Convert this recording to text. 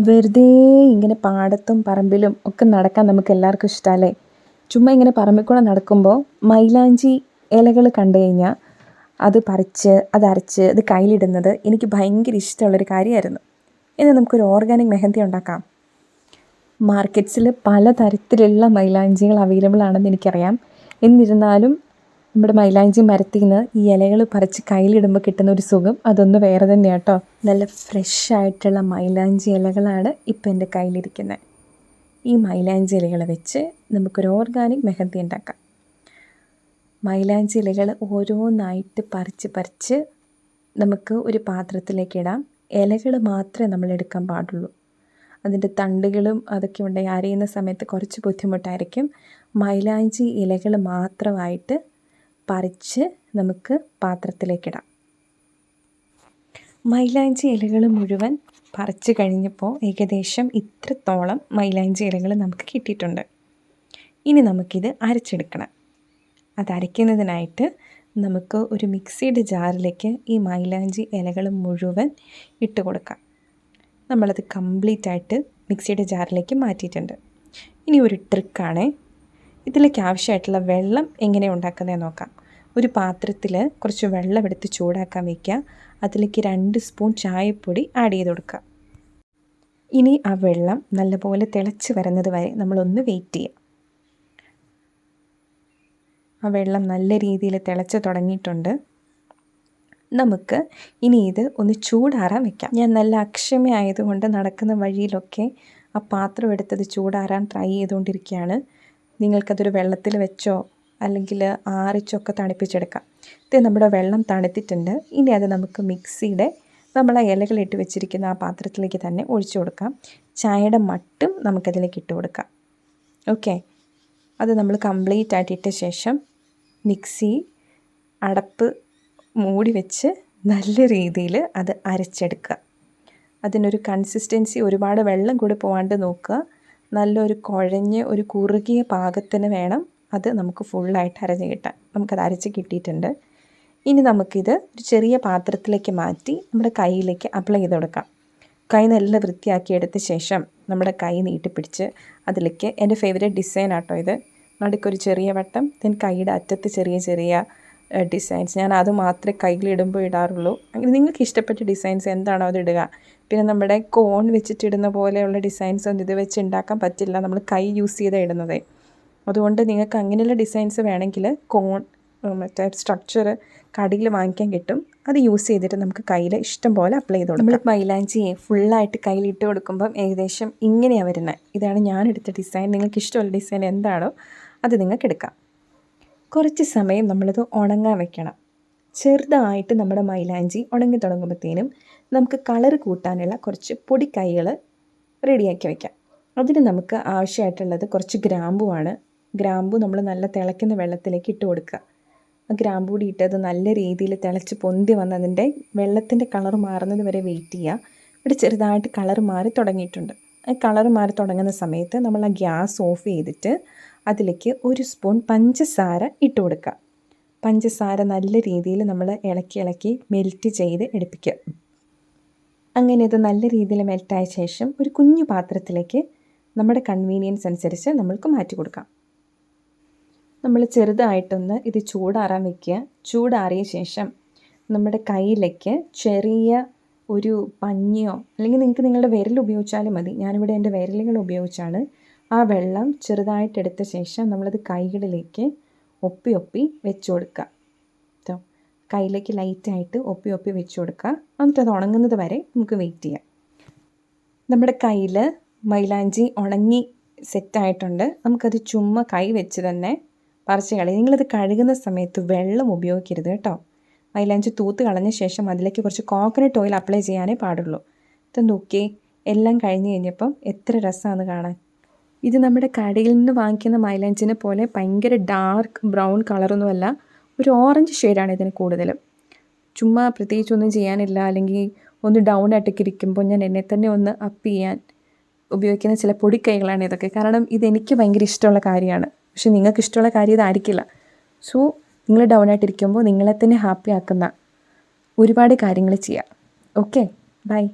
വെറുതെ ഇങ്ങനെ പാടത്തും പറമ്പിലും ഒക്കെ നടക്കാൻ നമുക്ക് എല്ലാവർക്കും ഇഷ്ടമല്ലേ. ചുമ്മാ ഇങ്ങനെ പറമ്പിൽ കൂടെ നടക്കുമ്പോൾ മൈലാഞ്ചി ഇലകൾ കണ്ടു കഴിഞ്ഞാൽ അത് പറിച്ച് അതരച്ച് അത് കയ്യിലിടുന്നത് എനിക്ക് ഭയങ്കര ഇഷ്ടമുള്ളൊരു കാര്യമായിരുന്നു. ഇന്ന് നമുക്കൊരു ഓർഗാനിക് മെഹന്തി ഉണ്ടാക്കാം. മാർക്കറ്റ്സിൽ പലതരത്തിലുള്ള മൈലാഞ്ചികൾ അവൈലബിൾ ആണെന്ന് എനിക്കറിയാം. എന്നിരുന്നാലും നമ്മുടെ മൈലാഞ്ചി മരത്തിൽ നിന്ന് ഈ ഇലകൾ പറിച്ച് കയ്യിലിടുമ്പോൾ കിട്ടുന്ന ഒരു സുഖം അതൊന്ന് വേറെ തന്നെയാണ് കേട്ടോ. നല്ല ഫ്രഷ് ആയിട്ടുള്ള മൈലാഞ്ചി ഇലകളാണ് ഇപ്പം എൻ്റെ കയ്യിലിരിക്കുന്നത്. ഈ മൈലാഞ്ചി ഇലകൾ വെച്ച് നമുക്കൊരു ഓർഗാനിക് മെഹന്തി ഉണ്ടാക്കാം. മൈലാഞ്ചി ഇലകൾ ഓരോന്നായിട്ട് പറിച്ച് നമുക്ക് ഒരു പാത്രത്തിലേക്ക് ഇടാം. ഇലകൾ മാത്രമേ നമ്മൾ എടുക്കാൻ പാടുള്ളൂ. അതിൻ്റെ തണ്ടുകളും അതൊക്കെ ഉണ്ടെങ്കിൽ അരിയുന്ന സമയത്ത് കുറച്ച് ബുദ്ധിമുട്ടായിരിക്കും. മൈലാഞ്ചി ഇലകൾ മാത്രമായിട്ട് പറിച്ച് നമുക്ക് പാത്രത്തിലേക്കിടാം. മൈലാഞ്ചി ഇലകൾ മുഴുവൻ പറിച്ച് കഴിഞ്ഞപ്പോൾ ഏകദേശം ഇത്രത്തോളം മൈലാഞ്ചി ഇലകൾ നമുക്ക് കിട്ടിയിട്ടുണ്ട്. ഇനി നമുക്കിത് അരച്ചെടുക്കണം. അത് അരയ്ക്കുന്നതിനായിട്ട് നമുക്ക് ഒരു മിക്സിയുടെ ജാറിലേക്ക് ഈ മൈലാഞ്ചി ഇലകൾ മുഴുവൻ ഇട്ട് കൊടുക്കാം. നമ്മളത് കംപ്ലീറ്റ് ആയിട്ട് മിക്സിയുടെ ജാറിലേക്ക് മാറ്റിയിട്ടുണ്ട്. ഇനി ഒരു ട്രിക്കാണ്. ഇതിലേക്ക് ആവശ്യമായിട്ടുള്ള വെള്ളം എങ്ങനെ ഉണ്ടാക്കുന്നതെന്ന് നോക്കാം. ഒരു പാത്രത്തിൽ കുറച്ച് വെള്ളം എടുത്ത് ചൂടാക്കാൻ വയ്ക്കുക. അതിലേക്ക് 2 സ്പൂൺ ചായപ്പൊടി ആഡ് ചെയ്ത് കൊടുക്കുക. ഇനി ആ വെള്ളം നല്ലപോലെ തിളച്ച് വരുന്നത് വരെ നമ്മളൊന്ന് വെയിറ്റ് ചെയ്യുക. ആ വെള്ളം നല്ല രീതിയിൽ തിളച്ച് തുടങ്ങിയിട്ടുണ്ട്. നമുക്ക് ഇനി ഇത് ഒന്ന് ചൂടാറാൻ വെക്കാം. ഞാൻ നല്ല അക്ഷമയായതുകൊണ്ട് നടക്കുന്ന വഴിയിലൊക്കെ ആ പാത്രം എടുത്തത് ചൂടാറാൻ ട്രൈ ചെയ്തുകൊണ്ടിരിക്കുകയാണ്. നിങ്ങൾക്കതൊരു വെള്ളത്തിൽ വെച്ചോ അല്ലെങ്കിൽ ആറിച്ചൊക്കെ തണുപ്പിച്ചെടുക്കാം. ഇത് നമ്മുടെ വെള്ളം തണുത്തിട്ടുണ്ട്. ഇനി അത് നമുക്ക് മിക്സിയുടെ നമ്മൾ ആ ഇലകളിട്ട് വെച്ചിരിക്കുന്ന ആ പാത്രത്തിലേക്ക് തന്നെ ഒഴിച്ചു കൊടുക്കാം. ചായയുടെ മട്ടും നമുക്കതിലേക്ക് ഇട്ട് കൊടുക്കാം. ഓക്കെ, അത് നമ്മൾ കംപ്ലീറ്റ് ആയിട്ട് ഇട്ട ശേഷം മിക്സി അടപ്പ് മൂടി വെച്ച് നല്ല രീതിയിൽ അത് അരച്ചെടുക്കുക. അതിനൊരു കൺസിസ്റ്റൻസി ഒരുപാട് വെള്ളം കൂടി പോകാണ്ട് നോക്കുക. നല്ലൊരു കുഴഞ്ഞ് ഒരു കുറുകിയ പാകത്തിന് വേണം അത് നമുക്ക് ഫുള്ളായിട്ട് അരഞ്ഞ് കിട്ടാൻ. നമുക്കത് അരച്ച് കിട്ടിയിട്ടുണ്ട്. ഇനി നമുക്കിത് ഒരു ചെറിയ പാത്രത്തിലേക്ക് മാറ്റി നമ്മുടെ കയ്യിലേക്ക് അപ്ലൈ ചെയ്ത് കൊടുക്കാം. കൈ നല്ല വൃത്തിയാക്കി എടുത്ത ശേഷം നമ്മുടെ കൈ നീട്ടിപ്പിടിച്ച് അതിലേക്ക് എൻ്റെ ഫേവറേറ്റ് ഡിസൈൻ ആട്ടോ ഇത്. നടുക്കൊരു ചെറിയ വട്ടം, ദെൻ കൈയുടെ അറ്റത്ത് ചെറിയ ഡിസൈൻസ്. ഞാൻ അത് മാത്രമേ കയ്യിലിടുമ്പോൾ ഇടാറുള്ളൂ. അങ്ങനെ നിങ്ങൾക്ക് ഇഷ്ടപ്പെട്ട ഡിസൈൻസ് എന്താണോ അത് ഇടുക. പിന്നെ നമ്മുടെ കോൺ വെച്ചിട്ടിടുന്ന പോലെയുള്ള ഡിസൈൻസ് ഒന്നും ഇത് വെച്ച് ഉണ്ടാക്കാൻ പറ്റില്ല. നമ്മൾ കൈ യൂസ് ചെയ്താണ് ഇടുന്നത്. അതുകൊണ്ട് നിങ്ങൾക്ക് അങ്ങനെയുള്ള ഡിസൈൻസ് വേണമെങ്കിൽ കോൺ മറ്റേ സ്ട്രക്ചർ കടയിൽ വാങ്ങിക്കാൻ കിട്ടും. അത് യൂസ് ചെയ്തിട്ട് നമുക്ക് കയ്യിൽ ഇഷ്ടം പോലെ അപ്ലൈ ചെയ്ത് കൊടുക്കാം. നമ്മൾ മൈലാഞ്ചിയെ ഫുള്ളായിട്ട് കയ്യിലിട്ട് കൊടുക്കുമ്പം ഏകദേശം ഇങ്ങനെയാണ് വരുന്നത്. ഇതാണ് ഞാനെടുത്ത ഡിസൈൻ. നിങ്ങൾക്ക് ഇഷ്ടമുള്ള ഡിസൈൻ എന്താണോ അത് നിങ്ങൾക്ക് എടുക്കാം. കുറച്ച് സമയം നമ്മളത് ഉണങ്ങാൻ വെക്കണം. ചെറുതായിട്ട് നമ്മുടെ മൈലാഞ്ചി ഉണങ്ങി തുടങ്ങുമ്പോഴത്തേനും നമുക്ക് കളർ കൂട്ടാനുള്ള കുറച്ച് പൊടിക്കൈകൾ റെഡിയാക്കി വയ്ക്കാം. അതിന് നമുക്ക് ആവശ്യമായിട്ടുള്ളത് കുറച്ച് ഗ്രാമ്പുവാണ്. ഗ്രാമ്പു നമ്മൾ നല്ല തിളയ്ക്കുന്ന വെള്ളത്തിലേക്ക് ഇട്ട് കൊടുക്കുക. ആ ഗ്രാമ്പു കൂടി ഇട്ടത് നല്ല രീതിയിൽ തിളച്ച് പൊന്തി വന്ന് അതിൻ്റെ വെള്ളത്തിൻ്റെ കളർ മാറുന്നത് വരെ വെയിറ്റ് ചെയ്യുക. ഇവിടെ ചെറുതായിട്ട് കളർ മാറി തുടങ്ങിയിട്ടുണ്ട്. ആ കളർ മാറി തുടങ്ങുന്ന സമയത്ത് നമ്മൾ ആ ഗ്യാസ് ഓഫ് ചെയ്തിട്ട് അതിലേക്ക് 1 സ്പൂൺ പഞ്ചസാര ഇട്ട് കൊടുക്കുക. പഞ്ചസാര നല്ല രീതിയിൽ നമ്മൾ ഇളക്കി മെൽറ്റ് ചെയ്ത് എടുപ്പിക്കുക. അങ്ങനെ ഇത് നല്ല രീതിയിൽ മെൽറ്റായ ശേഷം ഒരു കുഞ്ഞു പാത്രത്തിലേക്ക് നമ്മുടെ കൺവീനിയൻസ് അനുസരിച്ച് നമ്മൾക്ക് മാറ്റി കൊടുക്കാം. നമ്മൾ ചെറുതായിട്ടൊന്ന് ഇത് ചൂടാറാൻ വയ്ക്കുക. ചൂടാറിയ ശേഷം നമ്മുടെ കയ്യിലേക്ക് ചെറിയ ഒരു പഞ്ഞിയോ അല്ലെങ്കിൽ നിങ്ങൾക്ക് നിങ്ങളുടെ വിരൽ ഉപയോഗിച്ചാലും മതി. ഞാനിവിടെ എൻ്റെ വിരലുകൾ ഉപയോഗിച്ചാണ് ആ വെള്ളം ചെറുതായിട്ടെടുത്ത ശേഷം നമ്മളത് കൈകളിലേക്ക് ഒപ്പി വെച്ച് കൊടുക്കുക. കയ്യിലേക്ക് ലൈറ്റായിട്ട് ഒപ്പി വെച്ച് കൊടുക്കുക. എന്നിട്ട് അത് ഉണങ്ങുന്നത് വരെ നമുക്ക് വെയിറ്റ് ചെയ്യാം. നമ്മുടെ കയ്യിൽ മൈലാഞ്ചി ഉണങ്ങി സെറ്റായിട്ടുണ്ട്. നമുക്കത് ചുമ്മാ കൈ വെച്ച് തന്നെ പറിച്ച് കളയും. നിങ്ങളത് കഴുകുന്ന സമയത്ത് വെള്ളം ഉപയോഗിക്കരുത് കേട്ടോ. മൈലാഞ്ചി തൂത്ത് കളഞ്ഞ ശേഷം അതിലേക്ക് കുറച്ച് കോക്കനട്ട് ഓയിൽ അപ്ലൈ ചെയ്യാനേ പാടുള്ളൂ. ഇത് നോക്കിയേ, എല്ലാം കഴിഞ്ഞ് കഴിഞ്ഞപ്പം എത്ര രസമാണ് കാണാൻ. ഇത് നമ്മുടെ കടയിൽ നിന്ന് വാങ്ങിക്കുന്ന മൈലാഞ്ചിനെ പോലെ ഭയങ്കര ഡാർക്ക് ബ്രൗൺ കളറൊന്നുമല്ല. ഒരു ഓറഞ്ച് ഷെയ്ഡാണ് ഇതിന് കൂടുതലും. ചുമ്മാ പ്രത്യേകിച്ചൊന്നും ചെയ്യാനില്ല അല്ലെങ്കിൽ ഒന്ന് ഡൗൺ ആയിട്ടൊക്കെ ഇരിക്കുമ്പോൾ ഞാൻ എന്നെ തന്നെ ഒന്ന് അപ്പ് ചെയ്യാൻ ഉപയോഗിക്കുന്ന ചില പൊടിക്കൈകളാണ് ഇതൊക്കെ. കാരണം ഇതെനിക്ക് ഭയങ്കര ഇഷ്ടമുള്ള കാര്യമാണ്. പക്ഷെ നിങ്ങൾക്ക് ഇഷ്ടമുള്ള കാര്യം ഇതായിരിക്കില്ല. സോ നിങ്ങൾ ഡൗൺ ആയിട്ടിരിക്കുമ്പോൾ നിങ്ങളെ തന്നെ ഹാപ്പി ആക്കുന്ന ഒരുപാട് കാര്യങ്ങൾ ചെയ്യാം. Okay, by.